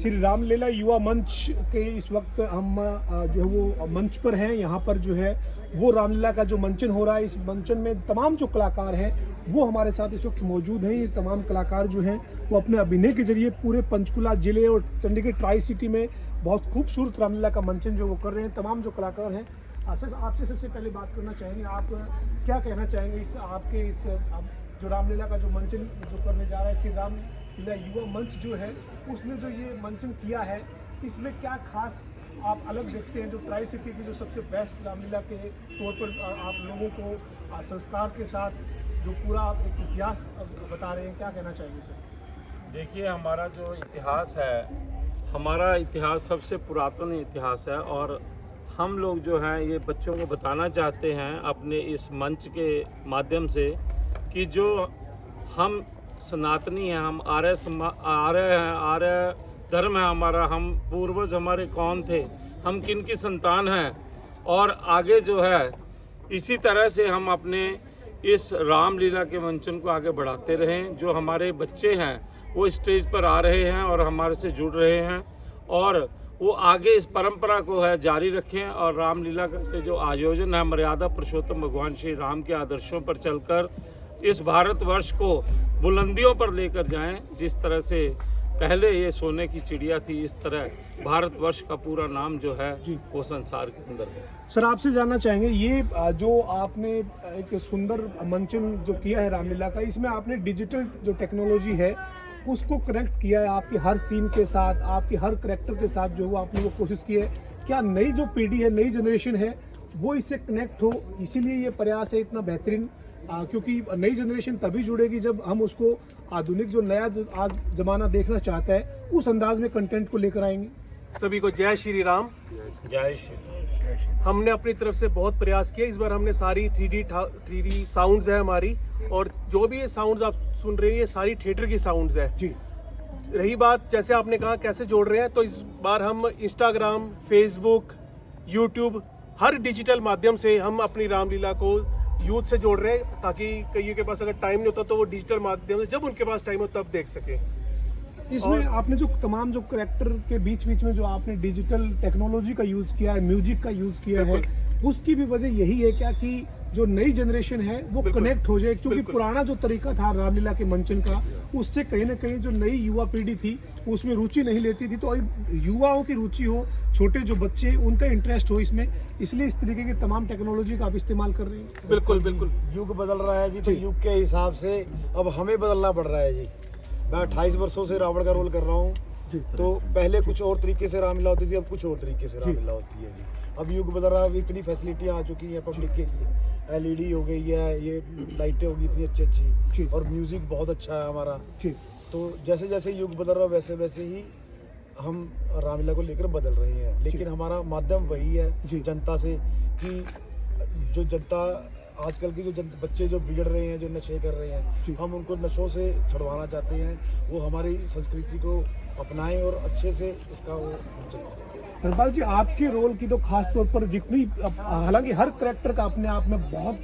श्री रामलीला युवा मंच के इस वक्त हम जो है वो मंच पर हैं। यहाँ पर जो है वो रामलीला का जो मंचन हो रहा है, इस मंचन में तमाम जो कलाकार हैं वो हमारे साथ इस वक्त मौजूद हैं। ये तमाम कलाकार जो हैं वो अपने अभिनय के जरिए पूरे पंचकुला जिले और चंडीगढ़ ट्राई सिटी में बहुत खूबसूरत रामलीला का मंचन जो वो कर रहे हैं। तमाम जो कलाकार हैं, आपसे सबसे पहले बात करना चाहेंगे, आप क्या कहना चाहेंगे इस आपके इस जो रामलीला का जो मंचन जो करने जा रहा है, श्री रामलीला युवा मंच जो है उसने जो ये मंचन किया है, इसमें क्या खास आप अलग देखते हैं जो ट्राई सिटी की जो सबसे बेस्ट रामलीला के तौर पर आप लोगों को संस्कार के साथ जो पूरा आप एक इतिहास बता रहे हैं, क्या कहना चाहेंगे सर? देखिए, हमारा जो इतिहास है, हमारा इतिहास सबसे पुरातन इतिहास है और हम लोग जो हैं ये बच्चों को बताना चाहते हैं अपने इस मंच के माध्यम से कि जो हम सनातनी हैं, हम आर्य धर्म है हमारा, हम पूर्वज हमारे कौन थे, हम किन की संतान हैं और आगे जो है इसी तरह से हम अपने इस रामलीला के मंचन को आगे बढ़ाते रहें। जो हमारे बच्चे हैं वो स्टेज पर आ रहे हैं और हमारे से जुड़ रहे हैं और वो आगे इस परंपरा को है जारी रखें और रामलीला के जो आयोजन है मर्यादा पुरुषोत्तम भगवान श्री राम के आदर्शों पर चलकर इस भारतवर्ष को बुलंदियों पर लेकर जाएं। जिस तरह से पहले ये सोने की चिड़िया थी, इस तरह भारतवर्ष का पूरा नाम जो है वो संसार के अंदर है। सर, आपसे जानना चाहेंगे, ये जो आपने एक सुंदर मंचन जो किया है रामलीला का, इसमें आपने डिजिटल जो टेक्नोलॉजी है उसको कनेक्ट किया है आपकी हर सीन के साथ, आपके हर करेक्टर के साथ जो आपने वो कोशिश की है। क्या नई जो पीढ़ी है, नई जनरेशन है, वो इससे कनेक्ट हो, इसीलिए ये प्रयास है इतना बेहतरीन? क्योंकि नई जनरेशन तभी जुड़ेगी जब हम उसको आधुनिक जो नया आज ज़माना देखना चाहता है उस अंदाज में कंटेंट को लेकर आएंगे। सभी को जय श्री राम। जय श्री। हमने अपनी तरफ से बहुत प्रयास किया। इस बार हमने सारी 3D साउंड्स है हमारी, और जो भी ये साउंड्स आप सुन रहे हैं ये सारी थिएटर की साउंड्स है जी। रही बात जैसे आपने कहा कैसे जोड़ रहे हैं, तो इस बार हम इंस्टाग्राम, फेसबुक, यूट्यूब, हर डिजिटल माध्यम से हम अपनी रामलीला को यूथ से जोड़ रहे हैं, ताकि कईयों के पास अगर टाइम नहीं होता तो वो डिजिटल माध्यम से जब उनके पास टाइम हो तब देख सके। इसमें आपने जो तमाम जो करेक्टर के बीच बीच में जो आपने डिजिटल टेक्नोलॉजी का यूज़ किया है, म्यूजिक का यूज़ किया है, उसकी भी वजह यही है क्या कि जो नई जनरेशन है वो कनेक्ट हो जाए? क्योंकि पुराना जो तरीका था रामलीला के मंचन का, उससे कहीं ना कहीं जो नई युवा पीढ़ी थी उसमें रुचि नहीं लेती थी। तो अब युवाओं की रुचि हो, छोटे जो बच्चे उनका इंटरेस्ट हो इसमें, इसलिए इस तरीके की तमाम टेक्नोलॉजी का आप इस्तेमाल कर रहे हैं। बिल्कुल बिल्कुल। युग बदल रहा है जी, तो युग के हिसाब से अब हमें बदलना पड़ रहा है जी। मैं 28 वर्षों से रावण का रोल कर रहा हूँ, तो पहले कुछ और तरीके से रामलीला होती थी, अब कुछ और तरीके से रामलीला होती है जी। अब युग बदल रहा है, इतनी फैसिलिटियाँ आ चुकी हैं पब्लिक के लिए, LED हो गई है, ये लाइटें होगी इतनी अच्छी अच्छी, और म्यूजिक बहुत अच्छा है हमारा। तो जैसे जैसे युग बदल रहा है वैसे वैसे ही हम रामलीला को लेकर बदल रहे हैं, लेकिन हमारा माध्यम वही है जनता से, कि जो जनता आजकल की जो बच्चे जो बिगड़ रहे हैं, जो नशे कर रहे हैं, हम उनको नशों से छुड़वाना चाहते हैं। वो हमारी संस्कृति को अपनाएं और अच्छे से इसका वो धर्मपाल जी, आपके रोल की तो खास तौर पर जितनी, हालांकि हर करेक्टर का अपने आप में बहुत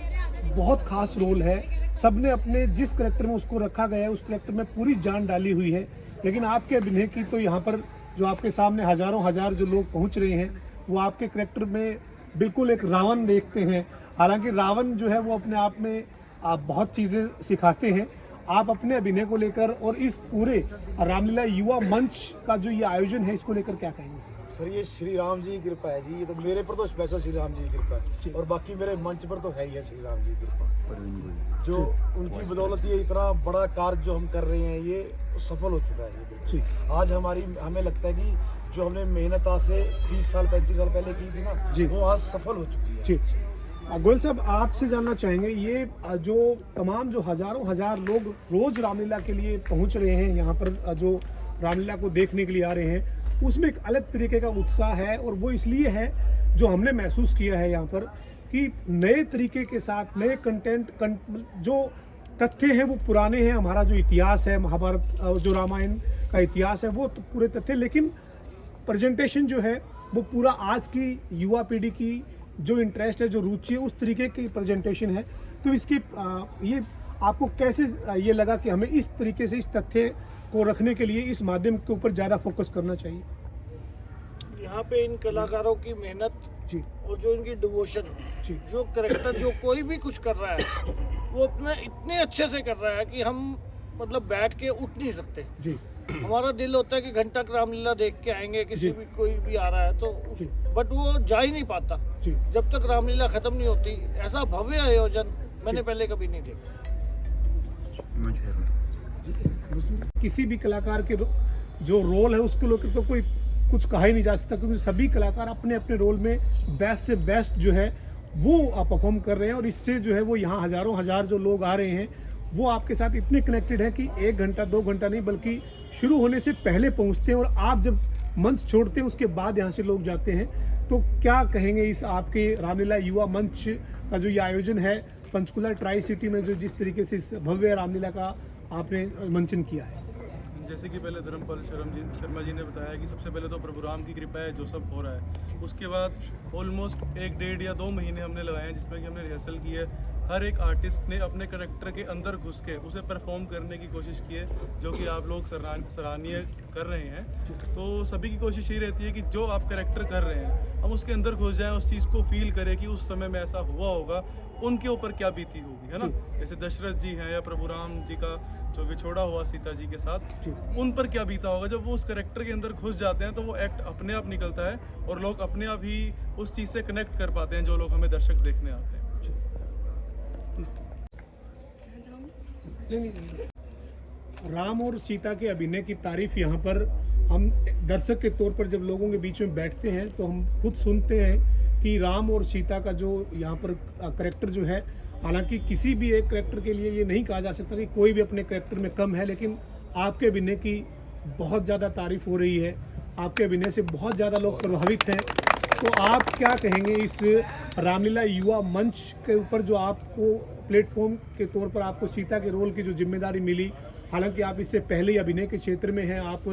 बहुत खास रोल है, सबने अपने जिस करेक्टर में उसको रखा गया है उस करेक्टर में पूरी जान डाली हुई है। लेकिन आपके अभिनय की तो यहाँ पर जो आपके सामने हजारों हजार जो लोग पहुँच रहे हैं वो आपके करेक्टर में बिल्कुल एक रावण देखते हैं। हालांकि रावण जो है वो अपने आप में बहुत चीज़ें सिखाते हैं। आप अपने अभिनय को लेकर और इस पूरे रामलीला युवा मंच का जो ये आयोजन है इसको लेकर क्या कहेंगे सर? ये श्री राम जी की कृपा है जी, ये तो मेरे पर तो स्पेशल श्री राम जी की कृपा है, और बाकी मेरे मंच पर तो है ही है श्री राम जी की कृपा, जो उनकी बदौलत ये इतना बड़ा कार्य जो हम कर रहे हैं ये सफल हो चुका है ये। आज हमें लगता है कि जो हमने मेहनत आज से 30 साल 35 साल पहले की थी ना, वो आज सफल हो चुकी है। गोयल साहब, आपसे जानना चाहेंगे, ये जो तमाम जो हजारों हजार लोग रोज रामलीला के लिए पहुंच रहे हैं, यहाँ पर जो रामलीला को देखने के लिए आ रहे हैं, उसमें एक अलग तरीके का उत्साह है, और वो इसलिए है जो हमने महसूस किया है यहाँ पर कि नए तरीके के साथ नए कंटेंट जो तथ्य हैं वो पुराने हैं। हमारा जो इतिहास है, महाभारत जो रामायण का इतिहास है वो पूरे तथ्य, लेकिन प्रेजेंटेशन जो है वो पूरा आज की युवा पीढ़ी की जो इंटरेस्ट है, जो रुचि है, उस तरीके की प्रेजेंटेशन है। तो इसकी ये आपको कैसे ये लगा कि हमें इस तरीके से इस तथ्य को रखने के लिए इस माध्यम के ऊपर ज़्यादा फोकस करना चाहिए? यहाँ पे इन कलाकारों की मेहनत जी और जो इनकी डिवोशन, जी जो करेक्टर जो कोई भी कुछ कर रहा है वो अपने इतने अच्छे से कर रहा है कि हम मतलब बैठ के उठ नहीं सकते। जी हमारा दिल होता है कि घंटा रामलीला देख के आएंगे, किसी भी कोई भी आ रहा है तो जी। बट वो जा ही नहीं पाता जी जब तक रामलीला खत्म नहीं होती। ऐसा भव्य आयोजन मैंने पहले कभी नहीं देखा। किसी भी कलाकार के जो रोल है उसको लेकर तो कोई कुछ कहा ही नहीं जा सकता, क्योंकि सभी कलाकार अपने अपने रोल में बेस्ट से बेस्ट जो है वो परफॉर्म कर रहे हैं। और इससे जो है वो यहाँ हजारों हजार जो लोग आ रहे हैं वो आपके साथ इतने कनेक्टेड है कि 1 घंटा 2 घंटा नहीं बल्कि शुरू होने से पहले पहुँचते हैं। और आप जब मंच छोड़ते हैं उसके बाद यहाँ से लोग जाते हैं, तो क्या कहेंगे इस आपके रामलीला युवा मंच का जो ये आयोजन है पंचकुला ट्राई सिटी में, जो जिस तरीके से इस भव्य रामलीला का आपने मंचन किया है? जैसे कि पहले धर्मपाल शर्मा जी ने बताया कि सबसे पहले तो प्रभु राम की कृपा है जो सब हो रहा है। उसके बाद ऑलमोस्ट 1 डेढ़ या 2 महीने हमने लगाए हैं जिसमें कि हमने रिहर्सल की है। हर एक आर्टिस्ट ने अपने करैक्टर के अंदर घुस के उसे परफॉर्म करने की कोशिश की है, जो कि आप लोग सराहनीय कर रहे हैं। तो सभी की कोशिश ये रहती है कि जो आप करैक्टर कर रहे हैं हम उसके अंदर घुस जाएं, उस चीज़ को फील करें कि उस समय में ऐसा हुआ होगा, उनके ऊपर क्या बीती होगी, है ना। जैसे दशरथ जी हैं या प्रभु राम जी का जो विछोड़ा हुआ सीता जी के साथ, उन पर क्या बीता होगा। जब वो उस करैक्टर के अंदर घुस जाते हैं तो वो एक्ट अपने आप निकलता है और लोग अपने आप ही उस चीज़ से कनेक्ट कर पाते हैं, जो लोग हमें दर्शक देखने आते हैं। राम और सीता के अभिनय की तारीफ यहाँ पर हम दर्शक के तौर पर जब लोगों के बीच में बैठते हैं तो हम खुद सुनते हैं कि राम और सीता का जो यहाँ पर करैक्टर जो है, हालांकि किसी भी एक करैक्टर के लिए ये नहीं कहा जा सकता कि कोई भी अपने करैक्टर में कम है, लेकिन आपके अभिनय की बहुत ज़्यादा तारीफ हो रही है, आपके अभिनय से बहुत ज़्यादा लोग प्रभावित हैं। तो आप क्या कहेंगे इस रामलीला युवा मंच के ऊपर जो आपको प्लेटफॉर्म के तौर पर आपको सीता के रोल की जो जिम्मेदारी मिली, हालांकि आप इससे पहले ही अभिनय के क्षेत्र में हैं, आप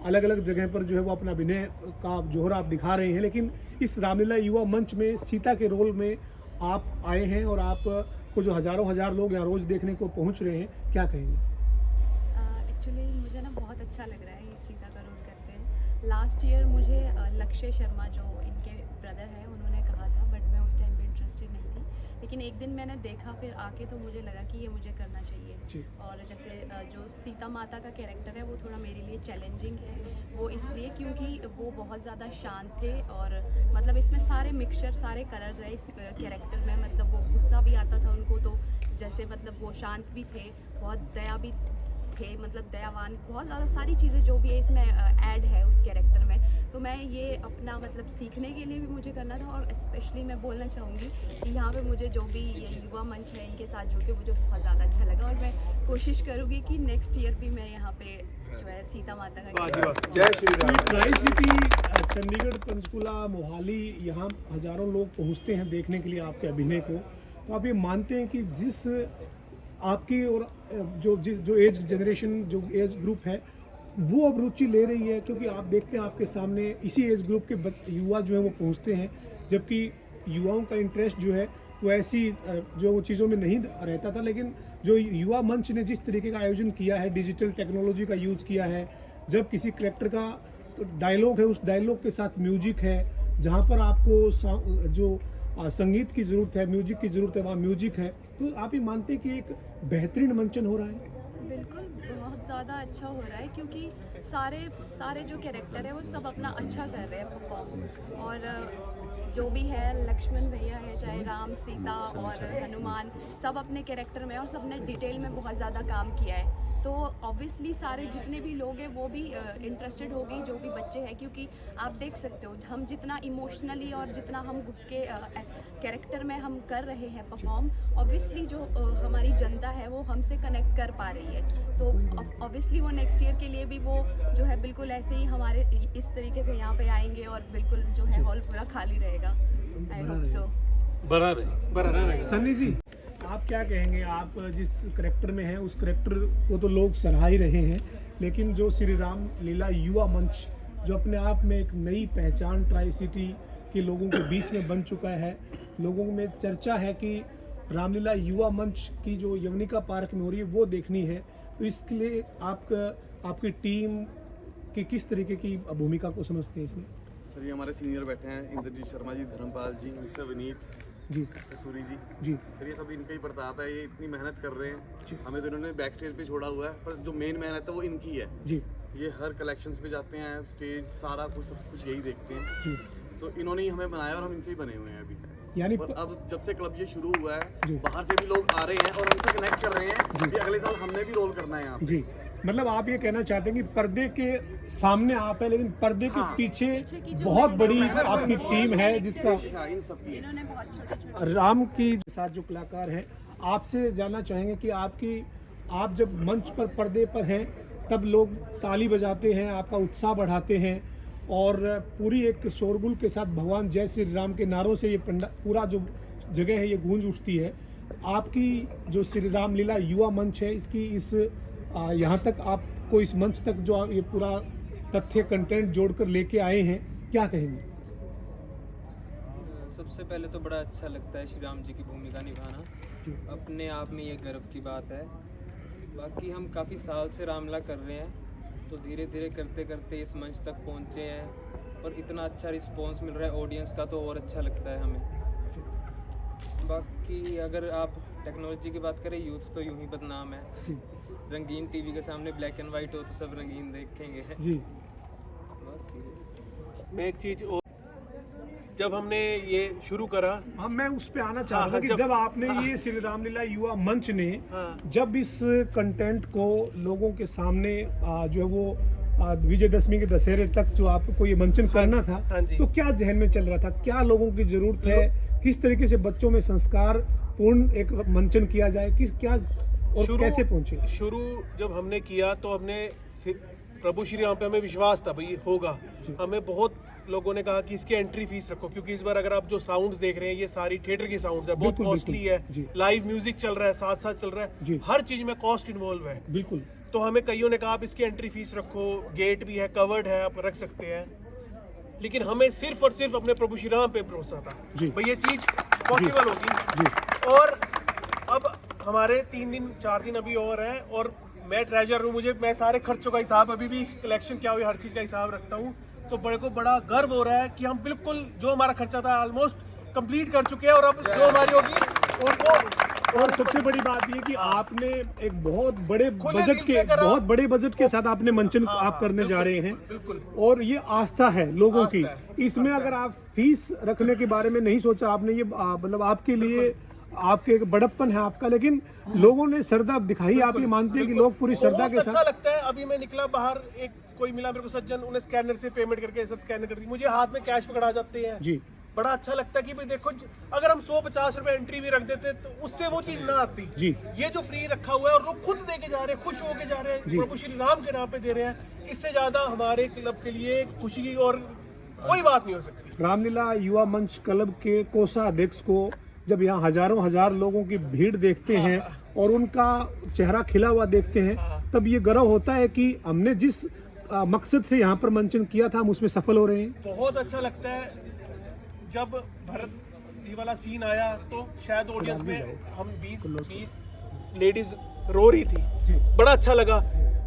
अलग अलग जगह पर जो है वो अपना अभिनय का जोहर आप दिखा रहे हैं, लेकिन इस रामलीला युवा मंच में सीता के रोल में आप आए हैं और आप को जो हजारों हजार लोग यहाँ रोज़ देखने को पहुँच रहे हैं, क्या कहेंगे? एक्चुअली मुझे ना बहुत अच्छा लग रहा है ये सीता का रोल करते हैं। लास्ट ईयर मुझे लक्ष्य शर्मा जो इनके ब्रदर हैं उन्होंने कहा था, बट मैं उस टाइम पे इंटरेस्टेड नहीं थी, लेकिन एक दिन मैंने देखा फिर आके तो मुझे लगा कि ये मुझे करना चाहिए। और जैसे जो सीता माता का कैरेक्टर है वो थोड़ा मेरे लिए चैलेंजिंग है, वो इसलिए क्योंकि वो बहुत ज़्यादा शांत थे और मतलब इसमें सारे मिक्सचर सारे कलर्स है इस कैरेक्टर में। मतलब वो गुस्सा भी आता था उनको, तो जैसे मतलब वो शांत भी थे, बहुत दया भी थे, मतलब दयावान, बहुत ज़्यादा सारी चीज़ें जो भी है इसमें ऐड है उस कैरेक्टर में। तो मैं ये अपना मतलब सीखने के लिए भी मुझे करना था, और स्पेशली मैं बोलना चाहूँगी कि यहाँ पे मुझे जो भी ये युवा मंच है इनके साथ जुड़ के मुझे बहुत ज़्यादा अच्छा लगा, और मैं कोशिश करूँगी कि नेक्स्ट ईयर भी मैं यहाँ पे जो है सीता माता का जय श्री राम। ट्राई सिटी चंडीगढ़, पंचकुला, मोहाली, यहाँ हजारों लोग पहुँचते हैं देखने के लिए आपके अभिनय को। तो आप ये मानते हैं कि जिस आपकी और जो एज जनरेशन जो एज ग्रुप है वो अब रुचि ले रही है, क्योंकि आप देखते हैं आपके सामने इसी एज ग्रुप के युवा जो है वो पहुंचते हैं, जबकि युवाओं का इंटरेस्ट जो है वो ऐसी जो वो चीज़ों में नहीं रहता था। लेकिन जो युवा मंच ने जिस तरीके का आयोजन किया है, डिजिटल टेक्नोलॉजी का यूज़ किया है, जब किसी करेक्टर का डायलॉग है उस डायलॉग के साथ म्यूजिक है, जहाँ पर आपको जो संगीत की ज़रूरत है, म्यूजिक की ज़रूरत है, वहाँ म्यूजिक है, तो आप ये मानते हैं कि एक बेहतरीन मंचन हो रहा है? बिल्कुल, बहुत ज़्यादा अच्छा हो रहा है, क्योंकि सारे जो कैरेक्टर है वो सब अपना अच्छा कर रहे हैं परफॉर्म। और जो भी है, लक्ष्मण भैया है, चाहे राम, सीता और हनुमान, सब अपने कैरेक्टर में और सब ने डिटेल में बहुत ज़्यादा काम किया है। तो ऑब्वियसली सारे जितने भी लोग हैं वो भी इंटरेस्टेड हो गई, जो भी बच्चे हैं, क्योंकि आप देख सकते हो हम जितना इमोशनली और जितना हम घुस के कैरेक्टर में हम कर रहे हैं परफॉर्म, ऑब्वियसली जो हमारी जनता है वो हमसे कनेक्ट कर पा रही है। तो ऑब्वियसली वो नेक्स्ट ईयर के लिए भी वो जो है बिल्कुल ऐसे ही हमारे इस तरीके से यहाँ पे आएंगे और बिल्कुल जो है हॉल पूरा खाली रहेगा। I hope so. बना रहे सन्नी जी, आप क्या कहेंगे? आप जिस करेक्टर में हैं उस करेक्टर को तो लोग सराह ही रहे हैं, लेकिन जो श्री राम लीला युवा मंच जो अपने आप में एक नई पहचान ट्राई सिटी के लोगों के बीच में बन चुका है, लोगों में चर्चा है कि रामलीला युवा मंच की जो यवनिका पार्क में हो रही है वो देखनी है, तो इसके लिए आपकी टीम की किस तरीके की भूमिका को समझते हैं इसमें? सर ये हमारे सीनियर बैठे हैं, इंद्रजीत शर्मा जी, धर्मपाल जी, मिस्टर विनीत जी सूरी जी। जी सर ये सब इनका ही प्रताप है, ये इतनी मेहनत कर रहे हैं, हमें तो इन्होंने बैक स्टेज पे छोड़ा हुआ है, पर जो मेन मेहनत है वो इनकी है। जी ये हर कलेक्शंस पे जाते हैं, स्टेज सारा कुछ सब कुछ यही देखते हैं। जी तो इन्होंने ही हमें बनाया और हम इनसे ही बने हुए हैं अभी। यानी और अब जब से क्लब ये शुरू हुआ जी। है, बाहर से भी लोग आ रहे हैं और हमसे कनेक्ट कर रहे हैं कि अगले साल हमने भी रोल करना है यहाँ पे। जी मतलब आप ये कहना चाहते हैं कि पर्दे के सामने आप है लेकिन पर्दे के पीछे पीछे की जो बहुत मेहनत बड़ी है, आपकी वो टीम है मेहनत जिसका से हाँ, इन सब की इन्होंने बहुत छोटे राम की साथ जो कलाकार हैं, आपसे जानना चाहेंगे कि आप जब मंच पर पर्दे पर हैं तब लोग ताली बजाते हैं, आपका उत्साह बढ़ाते हैं और पूरी एक शोरगुल के साथ भगवान जय श्री राम के नारों से ये पूरा जो जगह है ये गूंज उठती है। आपकी जो श्री राम लीला युवा मंच है इसकी यहाँ तक आपको इस मंच तक जो आप ये पूरा तथ्य कंटेंट जोड़कर लेके आए हैं, क्या कहेंगे? सबसे पहले तो बड़ा अच्छा लगता है श्री राम जी की भूमिका निभाना, अपने आप में ये गर्व की बात है। बाकी हम काफ़ी साल से रामलीला कर रहे हैं, तो धीरे धीरे करते करते इस मंच तक पहुँचे हैं और इतना अच्छा रिस्पॉन्स मिल रहा है ऑडियंस का, तो और अच्छा लगता है हमें। बाकी अगर आप टेक्नोलॉजी की बात करें, यूथ तो यूं ही बदनाम है। रंगीन टीवी के सामने ब्लैक एंड वाइट हो तो सब रंगीन देखेंगे जी बस ये। मैं एक चीज़ और, जब हमने ये शुरू करा, हाँ मैं उस पे आना चाह रहा था कि जब आपने ये श्री रामलीला युवा मंच ने जब इस कंटेंट को लोगों के सामने जो है वो विजयदशमी के दशहरे तक जो आपको ये मंचन करना था, हाँ जी। तो क्या जहन में चल रहा था, क्या लोगों की जरूरत है, किस तरीके से बच्चों में संस्कार पूर्ण एक मंचन किया जाए, किस क्या और कैसे पहुंचे? शुरू जब हमने किया तो हमने प्रभु श्री राम पे हमें विश्वास था भाई होगा। हमें बहुत लोगों ने कहा कि इसकी एंट्री फीस रखो, क्योंकि इस बार अगर आप जो साउंड्स देख रहे हैं ये सारी थिएटर की साउंड्स है, बहुत बिल्कुल, कॉस्टली है, जी। लाइव म्यूजिक चल रहा है, साथ साथ चल रहा जी। है, हर चीज में कॉस्ट इन्वॉल्व है। बिल्कुल तो हमें कईयों ने कहा आप इसकी एंट्री फीस रखो, गेट भी है, कवर्ड है, आप रख सकते हैं, लेकिन हमें सिर्फ और सिर्फ अपने प्रभु श्री राम पे भरोसा था जी। भाई ये चीज पॉसिबल होगी। जी और अब हमारे 3 दिन 4 दिन अभी और हैं और मैं ट्रेजर हूँ, मैं सारे खर्चों का हिसाब, अभी भी कलेक्शन क्या हुई हर चीज़ का हिसाब रखता हूँ, तो बड़े को बड़ा गर्व हो रहा है कि हम बिल्कुल जो हमारा खर्चा था ऑलमोस्ट कंप्लीट कर चुके हैं और अब जो हमारी होगी उनको। और सबसे बड़ी बात ये कि आपने एक बहुत बड़े खुले बजट दिल के से करा। बहुत बड़े बजट के साथ आपने मंचन आप करने जा रहे हैं, बिल्कुल। और ये आस्था है लोगों की। आस्था है। इसमें अगर आप फीस रखने के बारे में नहीं सोचा आपने, ये मतलब आपके लिए आपके एक बड़प्पन है आपका, लेकिन लोगों ने श्रद्धा दिखाई, आप ये मानते हैं कि लोग पूरी श्रद्धा के बहुत अच्छा साथ। लगता है। अभी मैं निकला बाहर, एक कोई मिला मेरे को सज्जन, उन्हें स्कैनर से पेमेंट करके सर स्कैनर कर दी, मुझे हाथ में कैश पकड़ा जाते हैं। जी बड़ा अच्छा लगता है कि भाई देखो अगर हम 150 रुपए एंट्री भी रख देते तो उससे वो चीज ना आती। जी। ये जो फ्री रखा हुआ है और लोग खुद दे के जा रहे हैं, खुश होके जा रहे हैं, प्रभु श्री राम के नाम पे दे रहे हैं, इससे ज्यादा हमारे क्लब के लिए खुशी और कोई बात नहीं हो सकती। रामलीला युवा मंच क्लब के कोषाध्यक्ष को जब यहाँ हजार लोगों की भीड़ देखते हैं और उनका चेहरा खिला हुआ देखते हैं, तब ये गर्व होता है कि हमने जिस मकसद से यहाँ पर मंचन किया था हम उसमें सफल हो रहे हैं। बहुत अच्छा लगता है जब भरत जी वाला सीन आया तो शायद ऑडियंस में हम 20 लेडीज रो रही थी, बड़ा अच्छा लगा।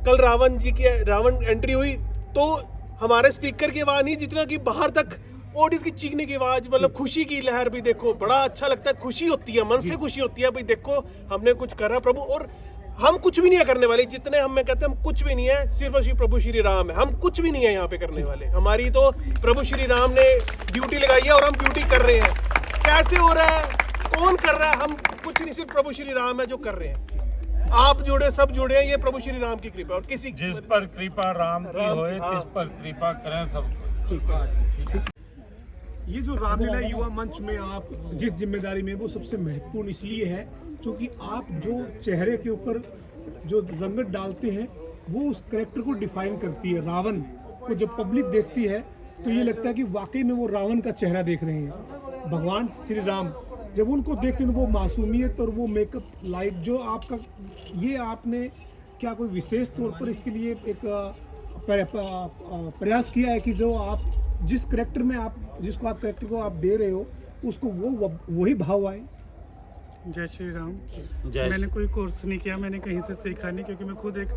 कल रावण जी की रावण एंट्री हुई तो हमारे स्पीकर की आवाज नहीं, जितना कि बाहर तक ऑडियंस की चीखने की आवाज, मतलब खुशी की लहर भी देखो, बड़ा अच्छा लगता है, खुशी होती है, मन से खुशी होती है भाई देखो हमने कुछ करा प्रभु। और हम कुछ भी नहीं है करने वाले, जितने हम में कहते हैं हम कुछ भी नहीं है, सिर्फ और सिर्फ प्रभु श्री राम है, हम कुछ भी नहीं है यहाँ पे करने वाले। हमारी तो प्रभु श्री राम ने ड्यूटी लगाई है और हम ड्यूटी कर रहे हैं। कैसे हो रहा है, कौन कर रहा है, हम कुछ नहीं, सिर्फ प्रभु श्री राम है जो कर रहे हैं। आप जुड़े, सब जुड़े हैं, ये प्रभु श्री राम की कृपा। और किसी जिस पर कृपा राम की होए तिस पर कृपा करें सब। ये जो रामलीला युवा मंच में आप जिस जिम्मेदारी में, वो सबसे महत्वपूर्ण इसलिए है क्योंकि आप जो चेहरे के ऊपर जो रंगत डालते हैं वो उस कैरेक्टर को डिफाइन करती है। रावण को जब पब्लिक देखती है तो ये लगता है कि वाकई में वो रावण का चेहरा देख रहे हैं। भगवान श्री राम जब उनको देखते हैं वो मासूमियत और वो मेकअप लाइट जो आपका, ये आपने क्या कोई विशेष तौर पर इसके लिए एक प्रयास किया है कि जो आप जिस करेक्टर में आप जिसको आप करेक्टर को आप दे रहे हो उसको वो वही भाव आए? जय श्री राम। जय मैंने कोई कोर्स नहीं किया, मैंने कहीं से सीखा नहीं, क्योंकि मैं खुद एक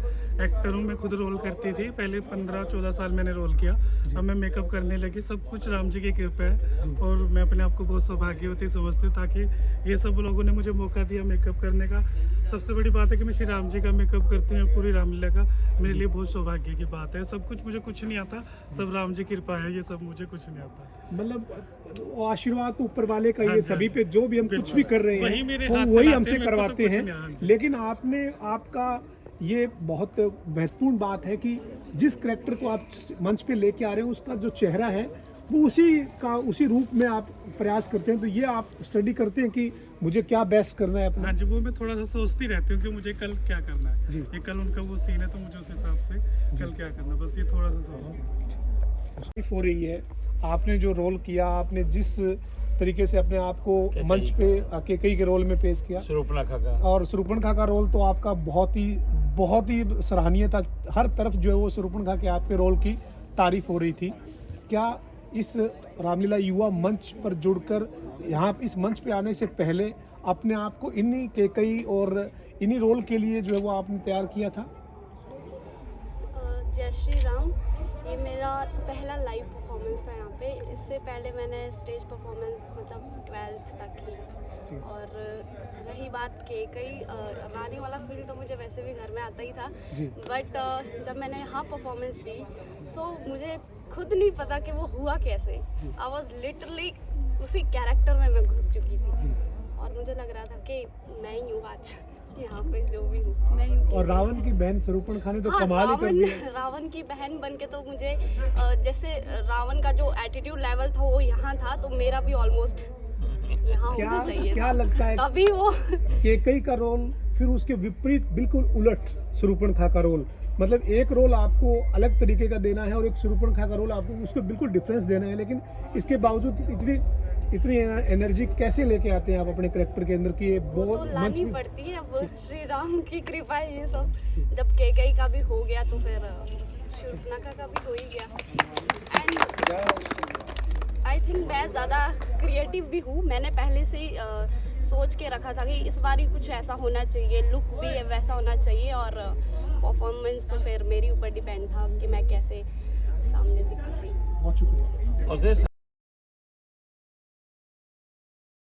एक्टर हूँ। मैं खुद रोल करती थी, पहले 15-14 साल मैंने रोल किया, अब मैं मेकअप करने लगी। सब कुछ राम जी की कृपा है और मैं अपने आप को बहुत सौभाग्यवती समझती हूँ, ताकि ये सब लोगों ने मुझे मौका दिया मेकअप करने का। सबसे बड़ी बात है कि मैं श्री राम जी का मेकअप करती हूँ, पूरी रामलीला का। मेरे लिए बहुत सौभाग्य की बात है। सब कुछ मुझे कुछ नहीं आता, सब राम जी की कृपा है, ये सब मुझे कुछ नहीं आता। मतलब वो आशीर्वाद तो ऊपर वाले का हाँ ये जी, सभी पे जो भी हम कुछ भी कर रहे वही हैं मेरे वो हाथ वही चलाते हमसे हैं, मेरे को तो करवाते कुछ हैं। नहीं, हाँ जी। लेकिन आपका ये बहुत महत्वपूर्ण बात है कि जिस करेक्टर को आप मंच पे लेके आ रहे हैं उसका जो चेहरा है वो उसी रूप में आप प्रयास करते हैं। तो ये आप स्टडी करते हैं कि मुझे क्या बेस्ट करना है अपना। हाँ जी, वो मैं थोड़ा सा सोचती रहती हूँ कि मुझे कल क्या करना है। जी। ये कल उनका वो सीन है, तो मुझे उस हिसाब से कल क्या करना है, बस ये थोड़ा सा सोचती हूँ। तारीफ हो रही है, आपने जो रोल किया, आपने जिस तरीके से अपने आप को मंच पे केकई के रोल में पेश किया, शूर्पणखा का और शूर्पणखा का रोल तो आपका बहुत ही सराहनीय था। हर तरफ जो है वो शूर्पणखा के आपके रोल की तारीफ हो रही थी। क्या इस रामलीला युवा मंच पर जुड़कर यहाँ इस मंच पे आने से पहले अपने आप को इन्हीं केकई और इन्हीं रोल के लिए जो है वो आपने तैयार किया था? जय श्री राम। ये मेरा पहला लाइव परफॉर्मेंस था यहाँ पे। इससे पहले मैंने स्टेज परफॉर्मेंस मतलब 12th तक की। और रही बात केकई, रानी वाला फील तो मुझे वैसे भी घर में आता ही था, बट जब मैंने यहाँ परफॉर्मेंस दी सो मुझे खुद नहीं पता कि वो हुआ कैसे। आई वॉज लिटरली उसी कैरेक्टर में मैं घुस चुकी थी और मुझे लग रहा था कि मैं ही हूँ आज यहाँ पे, जो भी हूँ मैं ही हूँ। और रावण की बहन शूर्पणखा ने तो कमाल ही कर दिया। रावण की बहन बन के तो मुझे जैसे रावण का जो एटीट्यूड लेवल था वो यहाँ था, तो मेरा भी ऑलमोस्ट यहाँ होना चाहिए क्या था। लगता है तभी वो केकई का रोल फिर उसके विपरीत बिल्कुल उलट शूर्पणखा का रोल, मतलब एक रोल आपको अलग तरीके का देना है और एक शूर्पणखा का रोल आपको उसको बिल्कुल डिफरेंस देना है, लेकिन इसके बावजूद इतनी एनर्जी कैसे लेके आते हैं आप अपने करेक्टर के अंदर कि ये वो बहुत तो लानी पड़ती है। अब श्री राम की कृपा है ये सब। जब केकई का भी हो गया तो फिर शूर्पणखा का भी हो ही गया। एंड आई थिंक मैं ज़्यादा क्रिएटिव भी हूँ। मैंने पहले से ही सोच के रखा था कि इस बार ही कुछ ऐसा होना चाहिए, लुक भी वैसा होना चाहिए, और परफॉर्मेंस तो फिर मेरे ऊपर डिपेंड था कि मैं कैसे सामने दिखती। बहुत शुक्रिया। और